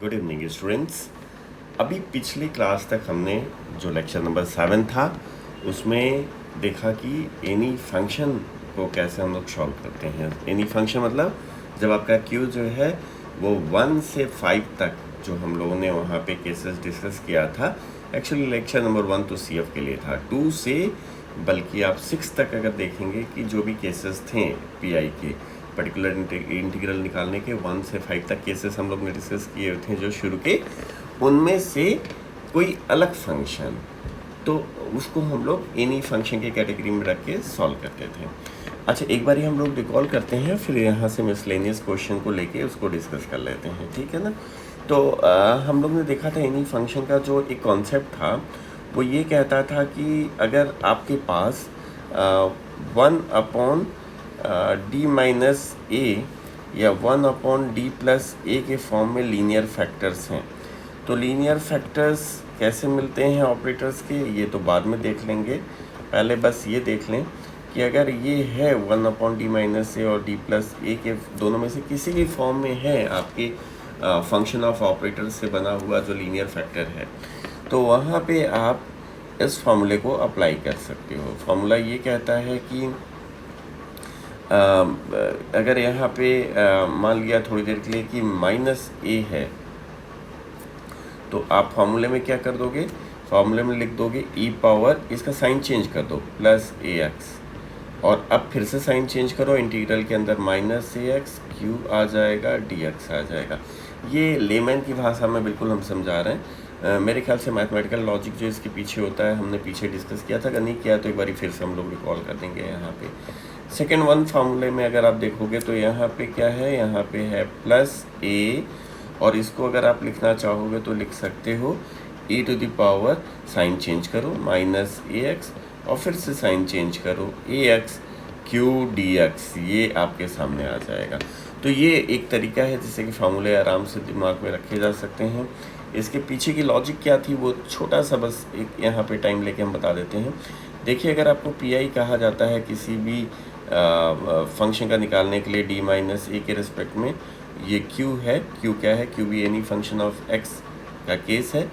Good evening students. अभी पिछली class तक हमने जो लेक्चर नंबर 7 था उसमें देखा कि एनी फंक्शन को कैसे हम लोग सॉल्व करते हैं। एनी फंक्शन मतलब जब आपका क्यू जो है वो 1 से 5 तक जो हम लोगों ने वहाँ पे केसेस डिस्कस किया था। एक्चुअली लेक्चर नंबर 1 तो सी एफ के लिए था, 2 से बल्कि आप 6 तक अगर देखेंगे कि जो भी केसेस थे पी आई के पर्टिकुलर इंटीग्रल निकालने के 1 से 5 तक केसेस हम लोग ने डिस्कस किए थे जो शुरू के, उनमें से कोई अलग फंक्शन तो उसको हम लोग एनी फंक्शन के कैटेगरी में रख के सॉल्व करते थे। अच्छा, एक बार हम लोग रिकॉल करते हैं, फिर यहाँ से मिसलेनियस क्वेश्चन को लेके उसको डिस्कस कर लेते हैं, ठीक है ना। तो हम लोग ने देखा था एनी फंक्शन का जो एक कॉन्सेप्ट था वो ये कहता था कि अगर आपके पास 1 डी माइनस ए या 1/d+a के फॉर्म में लीनियर फैक्टर्स हैं। तो लीनियर फैक्टर्स कैसे मिलते हैं ऑपरेटर्स के, ये तो बाद में देख लेंगे। पहले बस ये देख लें कि अगर ये है 1/d-a और d+a के दोनों में से किसी भी फॉर्म में है आपके फंक्शन ऑफ ऑपरेटर से बना हुआ जो लीनियर फैक्टर है, तो वहाँ पे आप इस फॉर्मूले को अप्लाई कर सकते हो। फॉर्मूला ये कहता है कि अगर यहाँ पे मान लिया थोड़ी देर के लिए कि -a है, तो आप फार्मूले में क्या कर दोगे, फार्मूले में लिख दोगे e पावर, इसका साइन चेंज कर दो +ax, और अब फिर से साइन चेंज करो, इंटीग्रल के अंदर -ax q आ जाएगा, dx आ जाएगा। ये लेमैन की भाषा में बिल्कुल हम समझा रहे हैं। मेरे ख्याल से मैथमेटिकल लॉजिक जो इसके पीछे होता है हमने पीछे डिस्कस किया था, अगर नहीं किया तो एक बार फिर से हम लोग रिकॉल कर देंगे। यहाँ पे सेकेंड वन फार्मूले में अगर आप देखोगे तो यहाँ पे क्या है, यहाँ पे है +a, और इसको अगर आप लिखना चाहोगे तो लिख सकते हो e⁻, साइन चेंज करो -ax, और फिर से साइन चेंज करो ax q dx, ये आपके सामने आ जाएगा। तो ये एक तरीका है जिससे कि फार्मूले आराम से दिमाग में रखे जा सकते हैं। इसके पीछे की लॉजिक क्या थी वो छोटा सा बस एक यहाँ पे टाइम लेके हम बता देते हैं। देखिए, अगर आपको पी कहा जाता है किसी भी फंक्शन का निकालने के लिए d-a के रिस्पेक्ट में, ये q है, q क्या है, q भी एनी फंक्शन ऑफ x का केस है।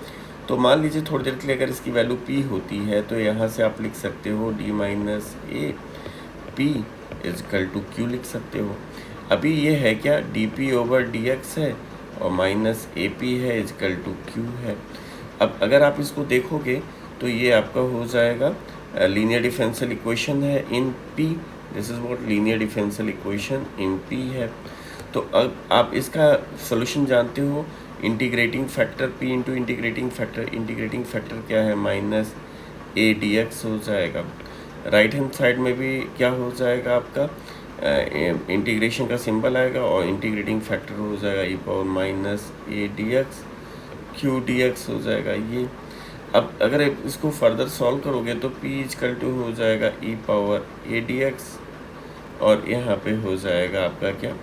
तो मान लीजिए थोड़ी देर के लिए अगर इसकी वैल्यू p होती है तो यहाँ से आप लिख सकते हो d-a p = q लिख सकते हो। अभी ये है क्या, dp/dx है और -ap है = q है। अब अगर आप इसको देखोगे तो ये आपका हो जाएगा लीनियर डिफरेंशियल इक्वेशन है इन p, this is what linear differential equation in p है। तो अब आप इसका सोल्यूशन जानते हो, integrating factor p into integrating factor क्या है, -a dx हो जाएगा। राइट हैंड साइड में भी क्या हो जाएगा आपका, इंटीग्रेशन का सिंबल आएगा और इंटीग्रेटिंग फैक्टर हो जाएगा e⁻a dx q dx हो जाएगा ये। अब अगर इसको फर्दर सॉल्व करोगे तो p = हो जाएगा e⁻a dx, और यहाँ पे हो जाएगा आपका क्या,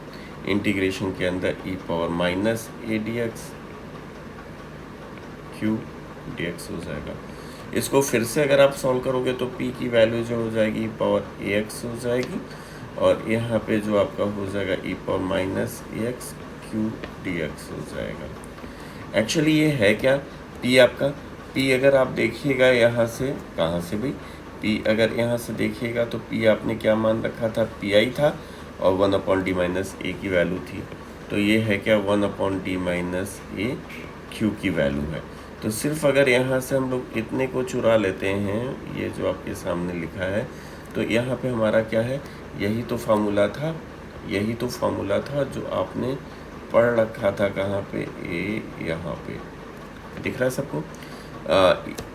इंटीग्रेशन के अंदर e⁻a dx q dx हो जाएगा। इसको फिर से अगर आप सॉल्व करोगे तो p की वैल्यू जो हो जाएगी e⁻ax हो जाएगी, और यहाँ पे जो आपका हो जाएगा e⁻ax q dx हो जाएगा। एक्चुअली ये है क्या, p आपका, p अगर आप देखिएगा यहाँ से, कहाँ से भाई, p अगर यहाँ से देखिएगा तो p आपने क्या मान रखा था, pi था, और 1/d-a की वैल्यू थी। तो ये है क्या, 1/d-a q की वैल्यू है। तो सिर्फ अगर यहाँ से हम लोग इतने को चुरा लेते हैं, ये जो आपके सामने लिखा है, तो यहाँ पे हमारा क्या है, यही तो फार्मूला था, जो आपने पढ़ रखा था, कहाँ पे, ए यहाँ पे दिख रहा है सबको।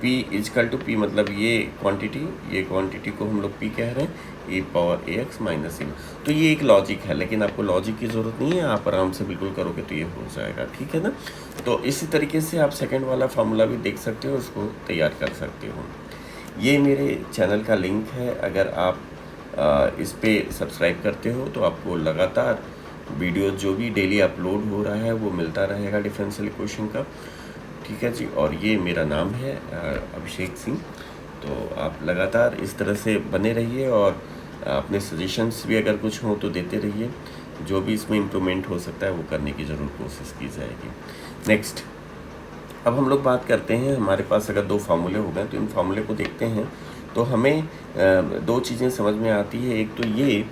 p = p मतलब ये क्वांटिटी को हम लोग p कह रहे हैं, e⁻ax - a। तो ये एक लॉजिक है, लेकिन आपको लॉजिक की ज़रूरत नहीं है, आप आराम से बिल्कुल करोगे तो ये हो जाएगा, ठीक है ना। तो इसी तरीके से आप सेकंड वाला फार्मूला भी देख सकते हो, उसको तैयार कर सकते हो। ये मेरे चैनल का लिंक है, अगर आप इस पर सब्सक्राइब करते हो तो आपको लगातार वीडियो जो भी डेली अपलोड हो रहा है वो मिलता रहेगा डिफरेंशियल इक्वेशन का, ठीक है जी। और ये मेरा नाम है अभिषेक सिंह। तो आप लगातार इस तरह से बने रहिए, और अपने सजेशंस भी अगर कुछ हो तो देते रहिए। जो भी इसमें इम्प्रूवमेंट हो सकता है वो करने की ज़रूर कोशिश की जाएगी। नेक्स्ट, अब हम लोग बात करते हैं, हमारे पास अगर दो फार्मूले हो गए तो इन फार्मूले को देखते हैं तो हमें दो चीज़ें समझ में आती है। एक तो ये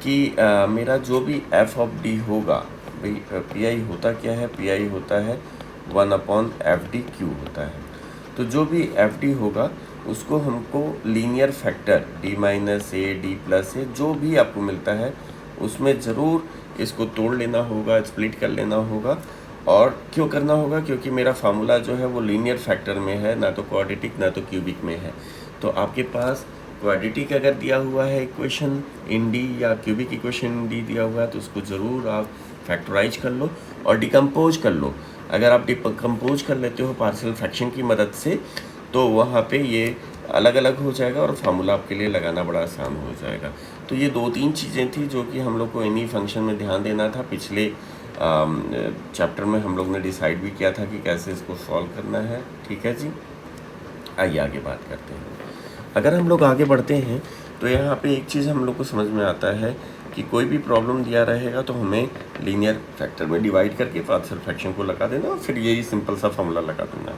कि मेरा जो भी एफ ऑफ डी होगा, भाई पी आई होता क्या है, पी आई होता है 1/FD होता है। तो जो भी एफ डी होगा उसको हमको लीनियर फैक्टर डी माइनस ए, डी प्लस ए, जो भी आपको मिलता है उसमें ज़रूर इसको तोड़ लेना होगा, स्प्लिट कर लेना होगा। और क्यों करना होगा? क्योंकि मेरा फार्मूला जो है वो लीनियर फैक्टर में है, ना तो क्वाड्रेटिक ना तो क्यूबिक में है। तो आपके पास क्वाड्रेटिक अगर दिया हुआ है इक्वेशन इन डी या क्यूबिक इक्वेशन इन डी दिया हुआ है तो उसको ज़रूर आप फैक्टराइज कर लो और डिकम्पोज कर लो। अगर आप डिकम्पोज कर लेते हो पार्शियल फ्रैक्शन की मदद से तो वहाँ पे ये अलग अलग हो जाएगा और फार्मूला आपके लिए लगाना बड़ा आसान हो जाएगा। तो ये दो तीन चीज़ें थी जो कि हम लोग को इन्हीं फंक्शन में ध्यान देना था। पिछले चैप्टर में हम लोग ने डिसाइड भी किया था कि कैसे इसको सॉल्व करना है। ठीक है जी, आइए आगे बात करते हैं। अगर हम लोग आगे बढ़ते हैं तो यहाँ पे एक चीज़ हम लोग को समझ में आता है कि कोई भी प्रॉब्लम दिया रहेगा तो हमें लीनियर फैक्टर में डिवाइड करके पार्शियल फ्रैक्शन को लगा देना और फिर यही सिंपल सा फॉर्मूला लगा देना।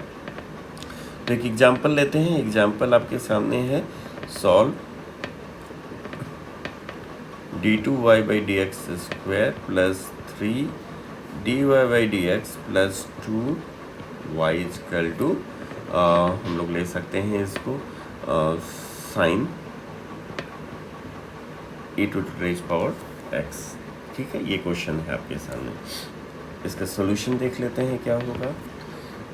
तो एक एग्जांपल लेते हैं। एग्जांपल आपके सामने है, solve d2y/dx² plus 3dy/dx plus 2y equal to, हम लोग ले सकते हैं इसको साइन e⁻x। ठीक है, ये क्वेश्चन है आपके सामने। इसका सॉल्यूशन देख लेते हैं क्या होगा।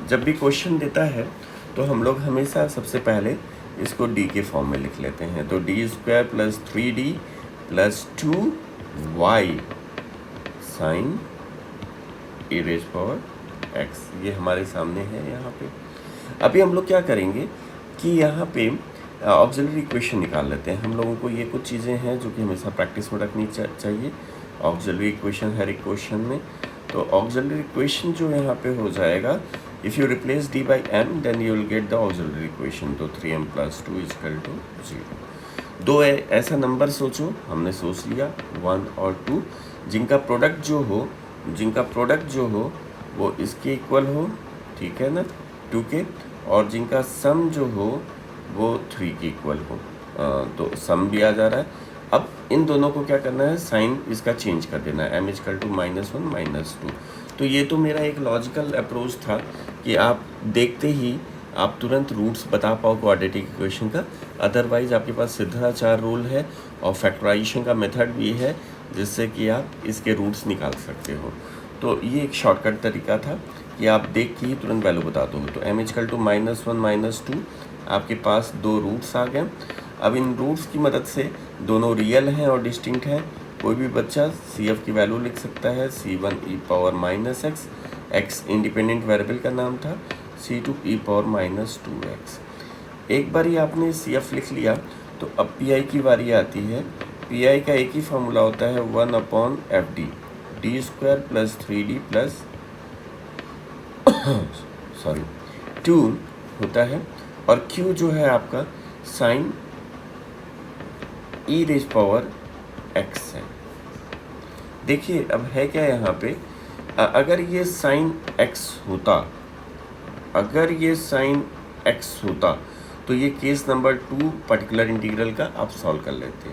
जब भी क्वेश्चन देता है तो हम लोग हमेशा सबसे पहले इसको d के फॉर्म में लिख लेते हैं। तो d² plus 3d plus 2y sign e⁻x, ये हमारे सामने है यहाँ पे। अभी हम लोग क्या करेंगे कि यहाँ पे ऑक्सिलरी इक्वेशन निकाल लेते हैं। हम लोगों को ये कुछ चीज़ें हैं जो कि हमेशा प्रैक्टिस में रखनी चाहिए। ऑक्सिलरी इक्वेशन हर एक क्वेश्चन में। तो ऑक्सिलरी इक्वेशन जो यहाँ पे हो जाएगा, if you replace d by m then you will get the auxiliary equation. तो 3m + 2 = 0। दो ऐसा नंबर सोचो, हमने सोच लिया 1 और 2, जिनका प्रोडक्ट जो हो वो इसके इक्वल हो, ठीक है ना, 2 के, और जिनका सम जो हो वो 3 के इक्वल हो। तो सम भी आ जा रहा है। अब इन दोनों को क्या करना है, साइन इसका चेंज कर देना है, m = -1 -2। तो ये तो मेरा एक लॉजिकल अप्रोच था कि आप देखते ही आप तुरंत रूट्स बता पाओ क्वाड्रेटिक इक्वेशन का। अदरवाइज आपके पास सिद्धाचार रूल है और फैक्टराइजेशन का मेथड भी है जिससे कि आप इसके रूट्स निकाल सकते हो। तो ये एक शॉर्टकट तरीका था कि आप देख के ही तुरंत वैल्यू बता दो। तो m = -1 -2, आपके पास दो रूट्स आ गए। अब इन रूट्स की मदद से दोनों रियल हैं और डिस्टिंक्ट हैं। कोई भी बच्चा CF की वैल्यू लिख सकता है, c1e⁻⁻x, x इंडिपेंडेंट वेरिएबल का नाम था, c2e⁻−2x। एक बार ही आपने CF लिख लिया तो अब PI की बारी आती है। PI का एक ही फार्मूला होता है 1/FD, d² plus 3d plus 2 होता है, और Q जो है आपका साइन e⁻x है। देखिए अब है क्या यहाँ पे, अगर ये साइन x होता तो ये केस नंबर 2 पर्टिकुलर इंटीग्रल का आप सॉल्व कर लेते।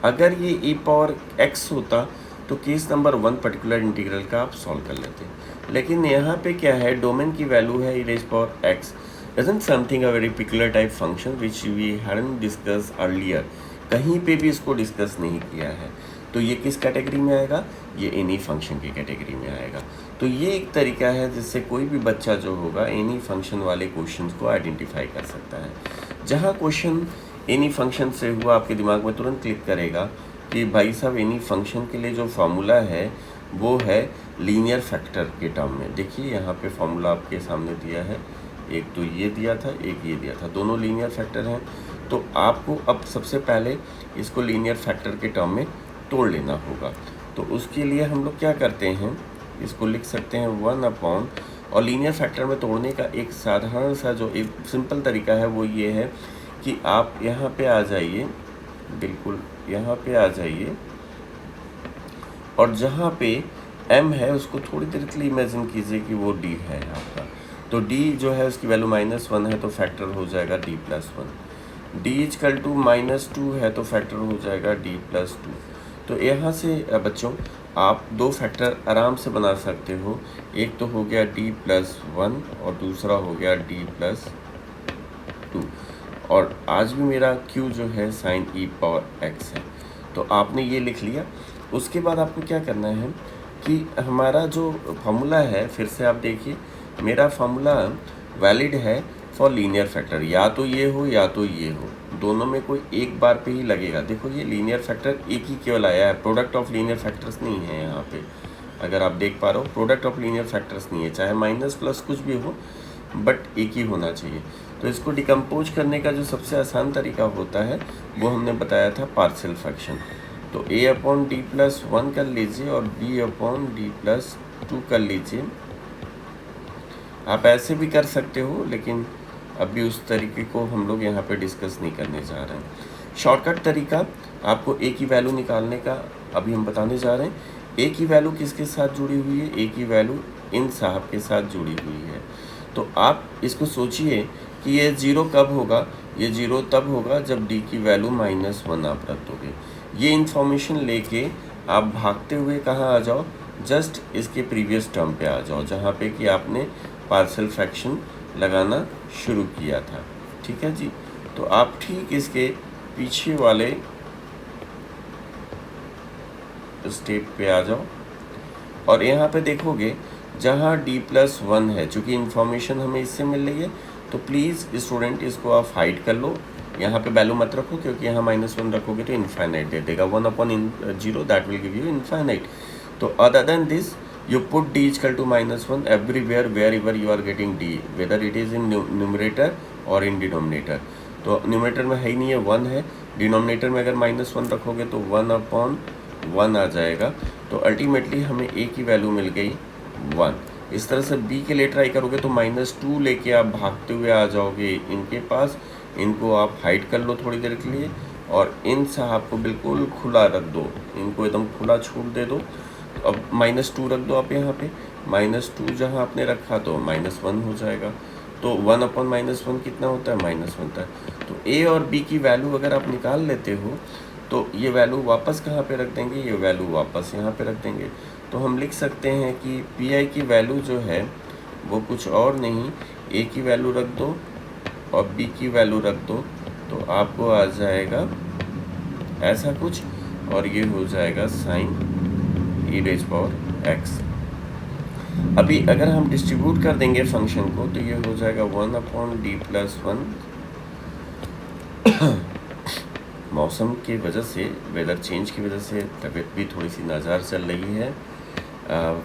अगर ये e⁻x होता तो केस नंबर 1 पर्टिकुलर इंटीग्रल का आप सॉल्व कर लेते। लेकिन यहाँ पे क्या है, डोमेन की वैल्यू है e⁻x, isn't something a very peculiar type function which we hadn't discussed earlier। कहीं पे भी इसको डिस्कस नहीं किया है। तो ये किस कैटेगरी में आएगा, ये एनी फंक्शन की कैटेगरी में आएगा। तो ये एक तरीका है जिससे कोई भी बच्चा जो होगा एनी फंक्शन वाले क्वेश्चंस को आइडेंटिफाई कर सकता है। जहाँ क्वेश्चन एनी फंक्शन से हुआ आपके दिमाग में तुरंत क्लिक करेगा कि भाई साहब एनी फंक्शन के लिए जो फार्मूला है वो है लीनियर फैक्टर के टर्म में। देखिए यहाँ पे फार्मूला आपके सामने दिया है, एक तो ये दिया था, एक ये दिया था, दोनों लीनियर फैक्टर हैं। तो आपको अब सबसे पहले इसको लीनियर फैक्टर के टर्म में तोड़ लेना होगा। तो उसके लिए हम लोग क्या करते हैं, इसको लिख सकते हैं 1/, और लीनियर फैक्टर में तोड़ने का एक साधारण सा जो एक सिंपल तरीका है वो ये है कि आप यहाँ पे आ जाइए, बिल्कुल यहाँ पे आ जाइए और जहाँ पे m है उसको थोड़ी देर के लिए इमेजिन कीजिए कि वो d है आपका। तो d जो है उसकी वैल्यू -1 है तो फैक्टर हो जाएगा d+1। d इजकल टू -2 है तो फैक्टर हो जाएगा d+2। तो यहाँ से बच्चों आप दो फैक्टर आराम से बना सकते हो। एक तो हो गया d+1 और दूसरा हो गया d+2। और आज भी मेरा q जो है sin e⁻x है। तो आपने ये लिख लिया। उसके बाद आपको क्या करना है कि हमारा जो फार्मूला है, फिर से आप देखिए, मेरा फार्मूला वैलिड है फॉर लीनियर फैक्टर। या तो ये हो या तो ये हो, दोनों में कोई एक बार पे ही लगेगा। देखो ये लीनियर फैक्टर एक ही केवल आया है, प्रोडक्ट ऑफ लीनियर फैक्टर्स नहीं है यहाँ पे। अगर आप देख पा रहे हो प्रोडक्ट ऑफ लीनियर फैक्टर्स नहीं है, चाहे माइनस प्लस कुछ भी हो बट एक ही होना चाहिए। तो इसको डिकम्पोज करने का जो सबसे आसान तरीका होता है वो हमने बताया था पार्शियल फ्रैक्शन। तो a/d+1 कर लीजिए और b/d+2 कर लीजिए। आप ऐसे भी कर सकते हो, लेकिन अभी उस तरीके को हम लोग यहाँ पे डिस्कस नहीं करने जा रहे हैं। शॉर्टकट तरीका आपको a की वैल्यू निकालने का अभी हम बताने जा रहे हैं। a की वैल्यू किसके साथ जुड़ी हुई है? a की वैल्यू इन साहब के साथ जुड़ी हुई है। तो आप इसको सोचिए कि ये 0 कब होगा? ये 0 तब होगा जब d की वैल्यू -1 आप रख दोगे। ये इन्फॉर्मेशन लेके आप भागते हुए कहाँ आ जाओ? जस्ट इसके प्रीवियस टर्म पे आ जाओ, जहाँ पे कि आपने पार्शियल फ्रैक्शन लगाना शुरू किया था। ठीक है जी। तो आप ठीक इसके पीछे वाले स्टेप पे आ जाओ और यहाँ पे देखोगे जहाँ d+1 है, चूँकि इन्फॉर्मेशन हमें इससे मिल रही है, तो प्लीज़ स्टूडेंट इसको आप हाइड कर लो। यहाँ पे वैल्यू मत रखो, क्योंकि यहाँ -1 रखोगे तो इनफाइनाइट दे देगा। 1/0 that will give you infinite. तो other then this you put d equal to -1 everywhere wherever you are getting d, whether it is in numerator or in denominator। तो न्यूमरेटर में है ही नहीं है, 1 है। डिनोमिनेटर में अगर -1 रखोगे तो 1/1 आ जाएगा। तो अल्टीमेटली हमें a की वैल्यू मिल गई 1। इस तरह से b के लिए ट्राई करोगे तो -2 लेके आप भागते हुए आ जाओगे इनके पास। इनको आप हाइड कर लो थोड़ी देर के लिए और इन साहब को बिल्कुल खुला रख दो, इनको एकदम खुला छूट दे दो। अब -2 रख दो आप यहाँ पे। -2 जहाँ आपने रखा तो -1 हो जाएगा। तो 1/-1 कितना होता है? -1 होता है। तो a और b की वैल्यू अगर आप निकाल लेते हो तो ये वैल्यू वापस कहाँ पे रख देंगे? ये वैल्यू वापस यहाँ पे रख देंगे। तो हम लिख सकते हैं कि pi की वैल्यू जो है वो कुछ और नहीं, a की वैल्यू रख दो और b की वैल्यू रख दो, तो आपको आ जाएगा ऐसा कुछ, और ये हो जाएगा sin e⁻x। अभी अगर हम डिस्ट्रीब्यूट कर देंगे फंक्शन को तो ये हो जाएगा 1/d+1। मौसम की वजह से, वेदर चेंज की वजह से तबीयत भी थोड़ी सी नाजार चल रही है।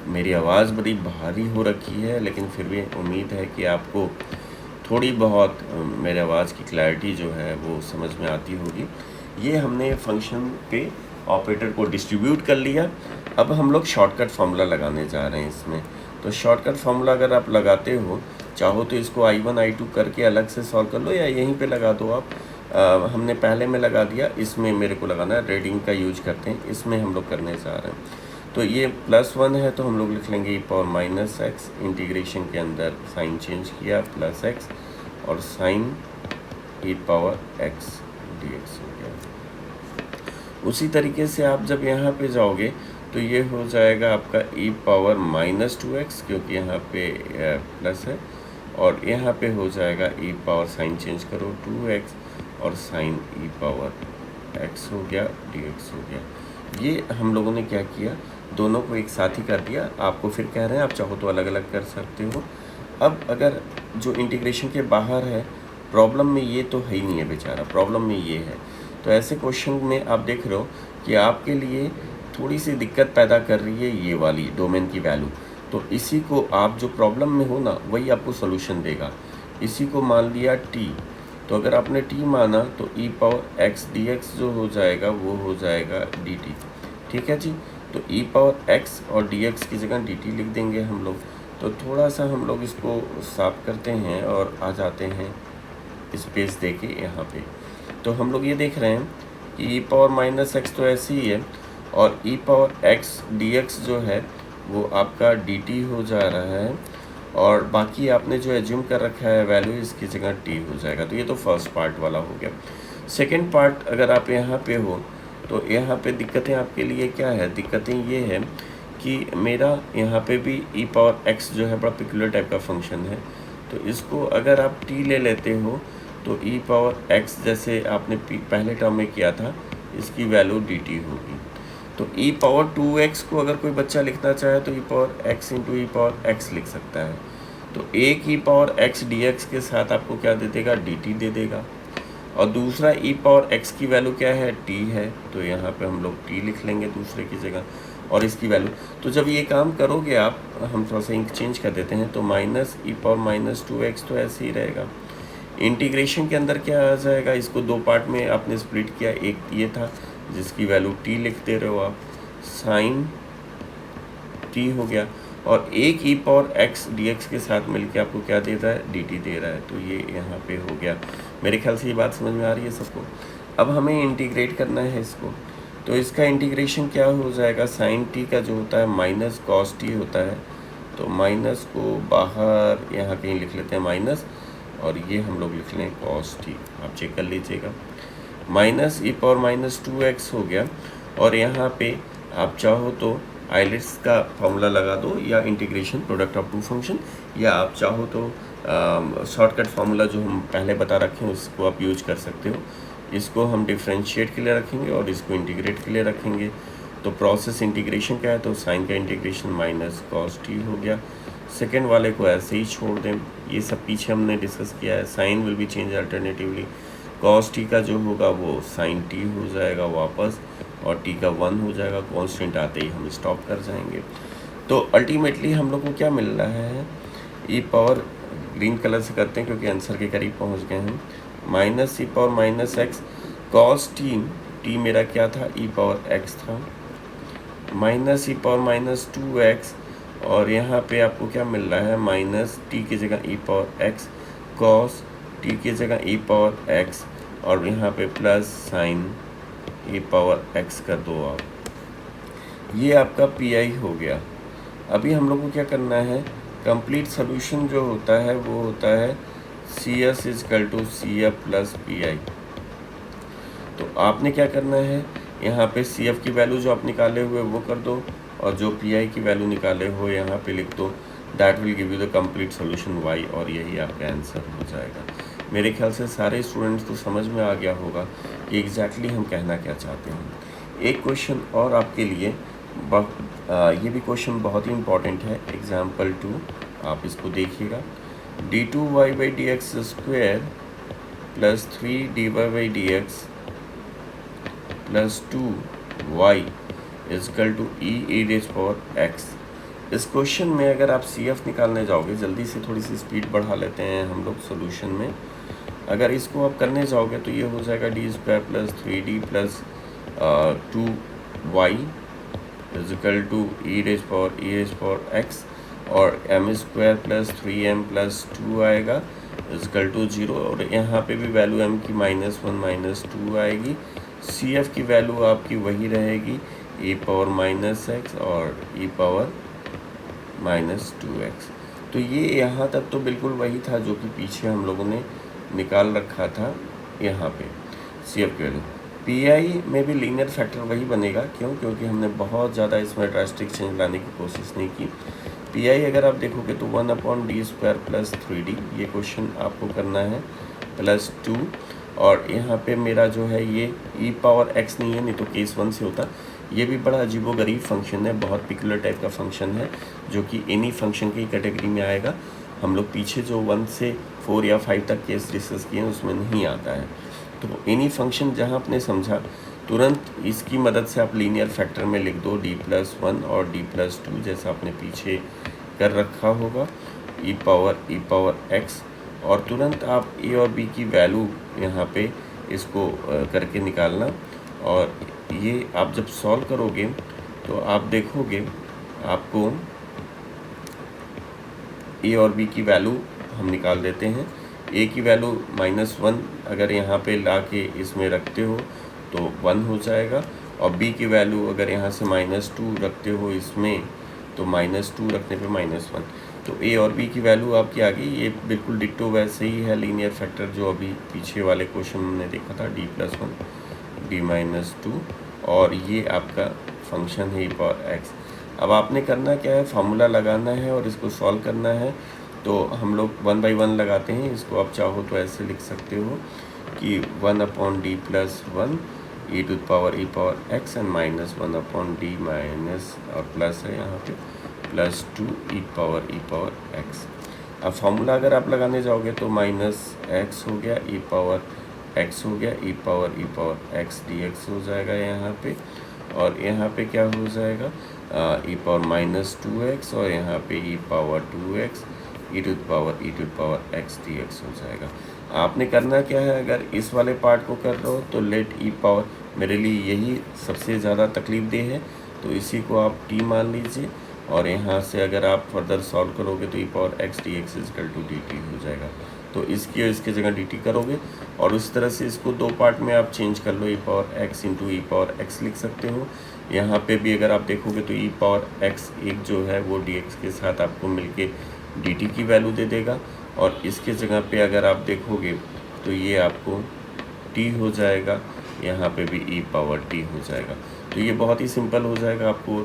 मेरी आवाज़ बड़ी भारी हो रखी है, लेकिन फिर भी उम्मीद है कि आपको थोड़ी बहुत मेरे आवाज़ की क्लैरिटी जो है वो समझ में आती होगी। ये हमने फंक्शन पे ऑपरेटर को डिस्ट्रीब्यूट कर लिया। अब हम लोग शॉर्टकट फार्मूला लगाने जा रहे हैं इसमें। तो शॉर्टकट फार्मूला अगर आप लगाते हो, चाहो तो इसको I1 I2 करके अलग से सॉल्व कर लो या यहीं पे लगा दो आप। हमने पहले में लगा दिया, इसमें मेरे को लगाना है, रेडिंग का यूज करते हैं, इसमें हम लोग करने जा रहे हैं। तो ये +1 है तो हम लोग लिख लेंगे e⁻x, इंटीग्रेशन के अंदर साइन चेंज किया +x और sin e⁻x dx हो गया। उसी तरीके से आप जब यहाँ पे जाओगे तो ये हो जाएगा आपका e⁻−2x, क्योंकि यहाँ पे प्लस है, और यहाँ पे हो जाएगा साइन चेंज करो 2x और sin e⁻x हो गया, dx हो गया। ये हम लोगों ने क्या किया, दोनों को एक साथ ही कर दिया। आपको फिर कह रहे हैं आप चाहो तो अलग अलग कर सकते हो। अब अगर जो इंटीग्रेशन के बाहर है, प्रॉब्लम में ये तो है ही नहीं है बेचारा, प्रॉब्लम में ये है। तो ऐसे क्वेश्चन में आप देख रहे हो कि आपके लिए थोड़ी सी दिक्कत पैदा कर रही है ये वाली डोमेन की वैल्यू। तो इसी को आप जो प्रॉब्लम में हो ना, वही आपको सोल्यूशन देगा। इसी को मान लिया t, तो अगर आपने t माना तो e⁻x dx जो हो जाएगा वो हो जाएगा dt। ठीक है जी। तो e⁻x और dx की जगह dt लिख देंगे हम लोग। तो थोड़ा सा हम लोग इसको साफ करते हैं और आ जाते हैं स्पेस दे के यहाँ पे। तो हम लोग ये देख रहे हैं कि e⁻x तो ऐसी ही है, और ई पावर एक्स डी एक्स जो है वो आपका डी टी हो जा रहा है, और बाकी आपने जो एज्यूम कर रखा है वैल्यू, इसकी जगह टी हो जाएगा। तो ये तो फर्स्ट पार्ट वाला हो गया। सेकेंड पार्ट अगर आप यहाँ पे हो तो यहाँ पे दिक्कतें आपके लिए क्या है, दिक्कतें ये है कि मेरा यहाँ पे भी ई पावर एक्स जो है बड़ा पिकुलर टाइप का फंक्शन है। तो इसको अगर आप टी ले लेते हो तो ई पावर एक्स जैसे आपने पहले टर्म में किया था, इसकी वैल्यू डी टी होगी। तो ई पावर 2x को अगर कोई बच्चा लिखना चाहे तो ई पावर एक्स इंटू ई पावर एक्स लिख सकता है। तो एक ई पावर एक्स डी एक्स के साथ आपको क्या दे देगा, डी टी दे देगा। और दूसरा ई पावर एक्स की वैल्यू क्या है, टी है, तो यहाँ पे हम लोग टी लिख लेंगे दूसरे की जगह, और इसकी वैल्यू। तो जब ये काम करोगे आप, हम थोड़ा सा इंक चेंज कर देते हैं, तो minus e power minus 2x तो ऐसे ही रहेगा। इंटीग्रेशन के अंदर क्या आ जाएगा, इसको दो पार्ट में आपने स्प्लिट किया, एक ये था जिसकी वैल्यू टी लिख दे रहे हो आप, साइन टी हो गया, और एक ई पावर एक्स डी एक्स के साथ मिलके आपको क्या दे रहा है, डी टी दे रहा है। तो ये यहाँ पे हो गया। मेरे ख्याल से ये बात समझ में आ रही है सबको। अब हमें इंटीग्रेट करना है इसको, तो इसका इंटीग्रेशन क्या हो जाएगा, साइन टी का जो होता है माइनस कॉस टी होता है, तो माइनस को बाहर यहाँ कहीं लिख लेते हैं माइनस, और ये हम लोग लिख लें कॉस टी, आप चेक कर लीजिएगा। Minus e power minus 2x हो गया, और यहाँ पे आप चाहो तो आइलेट्स का फॉर्मूला लगा दो, या integration product of two function, या आप चाहो तो शॉर्टकट फार्मूला जो हम पहले बता रखे हैं उसको आप यूज कर सकते हो। इसको हम डिफरेंशिएट के लिए रखेंगे और इसको इंटीग्रेट के लिए रखेंगे। तो प्रोसेस इंटीग्रेशन क्या है, तो साइन का इंटीग्रेशन माइनस कॉस टी हो गया। सेकेंड वाले को ऐसे ही छोड़ दें, ये सब पीछे हमने डिस्कस किया है। Sine will be change alternatively, cos T का जो होगा वो साइन टी हो जाएगा वापस, और टी का 1 हो जाएगा। कांस्टेंट आते ही हम स्टॉप कर जाएंगे। तो अल्टीमेटली हम लोग को क्या मिल रहा है, ई पावर, ग्रीन कलर से करते हैं क्योंकि आंसर के करीब पहुंच गए हैं, minus e power minus x cos t, t मेरा क्या था, ई पावर एक्स था, minus e power minus 2x, और यहाँ पे आपको क्या मिल रहा है, माइनस टी की जगह ई पावर एक्स कॉस टी की जगह ई पावर एक्स, और यहाँ पे प्लस साइन ई पावर एक्स कर दो आप। ये आपका पी हो गया। अभी हम लोग को क्या करना है, कंप्लीट सोल्यूशन जो होता है वो होता है C S equal to C F plus P I. तो आपने क्या करना है, यहाँ पे सी एफ की वैल्यू जो आप निकाले हुए वो कर दो, और जो पी आई की वैल्यू निकाले हो यहाँ पे लिख दो। That will give you the complete solution why, और यही आपका आंसर हो जाएगा। मेरे ख्याल से सारे स्टूडेंट्स को समझ में आ गया होगा कि एग्जैक्टली हम कहना क्या चाहते हैं। एक क्वेश्चन और आपके लिए, ये भी क्वेश्चन बहुत ही इंपॉर्टेंट है, एग्जाम्पल 2, आप इसको देखिएगा। D two Y by D X square plus 3 D Y by D X plus 2y equal to E raise power X. इस क्वेश्चन में अगर आप सी एफ निकालने जाओगे, जल्दी से थोड़ी सी स्पीड बढ़ा लेते हैं हम लोग सोल्यूशन में, अगर इसको आप करने जाओगे तो ये हो जाएगा d square plus 3d plus 2y equal to E raise power x, और m square plus 3m plus 2 आएगा इजकल टू 0, और यहाँ पे भी वैल्यू m की -1 -2 आएगी। सी एफ की वैल्यू आपकी वही रहेगी, e पावर माइनस एक्स और e पावर माइनस 2x। तो ये यहाँ तक तो बिल्कुल वही था जो कि पीछे हम लोगों ने निकाल रखा था। यहाँ पे सी एफ की वैल्यू, पी आई में भी लीनियर फैक्टर वही बनेगा, क्यों, क्योंकि हमने बहुत ज़्यादा इसमें ड्रास्टिक चेंज लाने की कोशिश नहीं की। पी आई अगर आप देखोगे तो 1/d² प्लस 3d, ये क्वेश्चन आपको करना है, प्लस 2, और यहाँ पे मेरा जो है ये ई पावर एक्स नहीं है, नहीं तो केस 1 से होता। ये भी बड़ा अजीबोगरीब फंक्शन है, बहुत पिकुलर टाइप का फंक्शन है, जो कि एनी फंक्शन की कैटेगरी में आएगा। हम लोग पीछे जो 1 से 4 या 5 तक केस डिस्कस किए हैं उसमें नहीं आता है। तो एनी फंक्शन जहाँ आपने समझा, तुरंत इसकी मदद से आप लीनियर फैक्टर में लिख दो d+1 और d+2, जैसा आपने पीछे कर रखा होगा, ई पावर एक्स, और तुरंत आप ए और बी की वैल्यू यहाँ पे इसको करके निकालना। और ये आप जब सॉल्व करोगे तो आप देखोगे आपको ए और बी की वैल्यू हम निकाल देते हैं। ए की वैल्यू -1 अगर यहाँ पे ला के इसमें रखते हो तो 1 हो जाएगा, और b की वैल्यू अगर यहाँ से -2 रखते हो इसमें तो -2 रखने पे -1, तो a और b की वैल्यू आपकी आ गई। ये बिल्कुल डिट्टो वैसे ही है लीनियर फैक्टर जो अभी पीछे वाले क्वेश्चन में देखा था, d+1 d-2, और ये आपका फंक्शन है e पावर x। अब आपने करना क्या है, फार्मूला लगाना है और इसको सॉल्व करना है। तो हम लोग 1 बाई 1 लगाते हैं। इसको आप चाहो तो ऐसे लिख सकते हो कि 1/d+1 e power x and -1/d minus और प्लस है यहाँ पे +2 e पावर x। अब फार्मूला अगर आप लगाने जाओगे तो -x हो गया, e पावर x हो गया, e पावर x dx हो जाएगा यहाँ पे, और यहाँ पे क्या हो जाएगा e पावर -2x, और यहाँ पे e power 2x e to power x dx हो जाएगा। आपने करना क्या है, अगर इस वाले पार्ट को कर रहे हो तो लेट e पावर, मेरे लिए यही सबसे ज़्यादा तकलीफ दे है, तो इसी को आप t मान लीजिए, और यहाँ से अगर आप फर्दर सॉल्व करोगे तो e power x dx equal to dt हो जाएगा। तो इसकी और इसकी जगह dt करोगे, और उस तरह से इसको दो पार्ट में आप चेंज कर लो, e power x into e power x लिख सकते हो। यहाँ पे भी अगर आप देखोगे तो e पावर x एक जो है वो dx के साथ आपको मिलके dt की वैल्यू दे देगा, और इसके जगह पे अगर आप देखोगे तो ये आपको t हो जाएगा, यहाँ पे भी e पावर t हो जाएगा। तो ये बहुत ही सिंपल हो जाएगा, आपको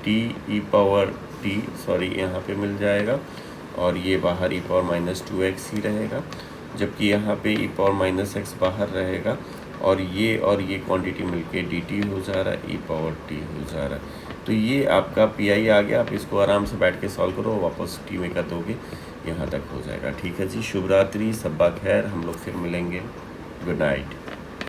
t e पावर t यहाँ पे मिल जाएगा, और ये बाहर e पावर -2x ही रहेगा, जबकि यहाँ पे e पावर -x बाहर रहेगा, और ये क्वांटिटी मिलके dt हो जा रहा है, e पावर t हो जा रहा है। तो ये आपका PI आ गया। आप इसको आराम से बैठ के सॉल्व करो, वापस t में कर दोगे, यहाँ तक हो जाएगा। ठीक है जी, शुभ रात्रि, सब्बा खैर, हम लोग फिर मिलेंगे। Good night.